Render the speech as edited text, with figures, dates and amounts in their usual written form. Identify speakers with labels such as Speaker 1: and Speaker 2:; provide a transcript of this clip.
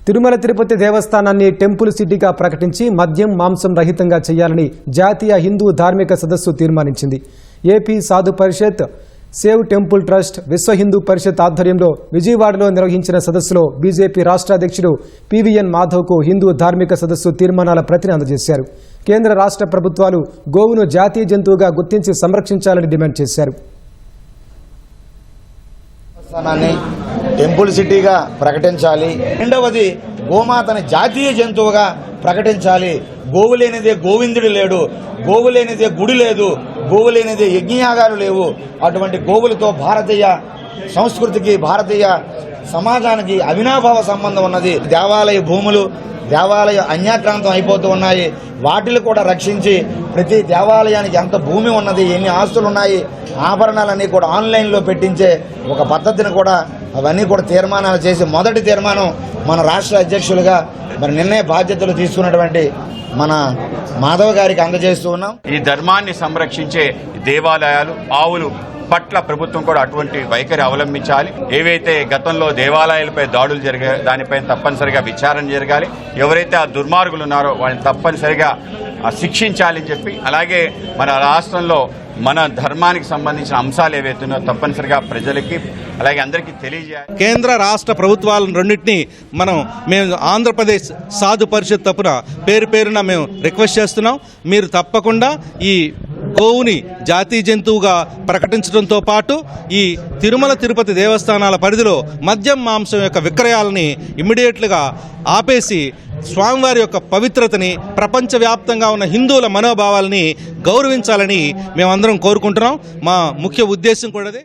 Speaker 1: Tirumala Tirupati దేవస్థానాన్ని temple సిటీగా ప్రకటించి మద్యం మాంసం రహితంగా చేయాలని జాతీయ హిందూ ధార్మిక సదస్సు తీర్మానించింది. ఏపీ సాధు పరిషత్, సేవ్ టెంపుల్ ట్రస్ట్, విశ్వ హిందూ పరిషత్ ఆధ్వర్యంలో విజయవాడలో నిర్వహించిన సదస్సులో బీజేపీ రాష్ట్ర అధ్యక్షుడు పీవీఎన్ మాధవ్కు హిందూ ధార్మిక సదస్సు తీర్మానాల ప్రతిని అందజేశారు. కేంద్ర రాష్ట్ర ప్రభుత్వాలు గోవును జాతీయ జంతువుగా గుర్తించి సంరక్షించాలని డిమాండ్ చేశారు.
Speaker 2: టెంపుల్ సిటీగా ప్రకటించాలి. రెండవది, గోమాతని జాతీయ జంతువుగా ప్రకటించాలి. గోవు లేనిదే గోవిందుడు లేడు, గోవు లేనిదే గుడి లేదు, గోవు లేనిదే యజ్ఞయాగాలు లేవు. అటువంటి గోవులతో భారతీయ సంస్కృతికి, భారతీయ సమాజానికి అవినాభావ సంబంధం ఉన్నది. దేవాలయ భూములు, దేవాలయ అన్యాక్రాంతం అయిపోతూ ఉన్నాయి. వాటిని కూడా రక్షించి ప్రతి దేవాలయానికి ఎంత భూమి ఉన్నది, ఎన్ని ఆస్తులు ఉన్నాయి, ఆభరణాలన్నీ కూడా ఆన్లైన్లో పెట్టించే ఒక పద్ధతిని కూడా అవన్నీ కూడా తీర్మానాలు చేసి, మొదటి తీర్మానం మన రాష్ట్ర అధ్యక్షులుగా మరి నిర్ణయ బాధ్యతలు తీసుకున్నటువంటి మన మాధవ్ గారికి అందజేస్తూ ఉన్నాం.
Speaker 3: ఈ ధర్మాన్ని సంరక్షించే దేవాలయాలు, ఆవులు పట్ల ప్రభుత్వం కూడా అటువంటి వైఖరి అవలంబించాలి. ఏవైతే గతంలో దేవాలయాలపై దాడులు జరిగాయో దానిపై తప్పనిసరిగా విచారణ జరగాలి. ఎవరైతే ఆ దుర్మార్గులు ఉన్నారో వాళ్ళని తప్పనిసరిగా శిక్షించాలని చెప్పి, అలాగే మన రాష్ట్రంలో మన ధర్మానికి సంబంధించిన అంశాలు ఏవైతున్నాయో తప్పనిసరిగా ప్రజలకి అలాగే అందరికీ తెలియజేయాలి.
Speaker 4: కేంద్ర రాష్ట్ర ప్రభుత్వాలను రెండింటినీ మేము ఆంధ్రప్రదేశ్ సాధు పరిషత్ తరపున పేరున మేము రిక్వెస్ట్ చేస్తున్నాం. మీరు తప్పకుండా ఈ గోవుని జాతీయ జంతువుగా ప్రకటించడంతో పాటు ఈ తిరుమల తిరుపతి దేవస్థానాల పరిధిలో మద్యం మాంసం యొక్క విక్రయాలని ఇమ్మీడియట్లుగా ఆపేసి స్వామివారి యొక్క పవిత్రతని, ప్రపంచవ్యాప్తంగా ఉన్న హిందువుల మనోభావాలని గౌరవించాలని మేమందరం కోరుకుంటున్నాం. మా ముఖ్య ఉద్దేశం కూడా అదే.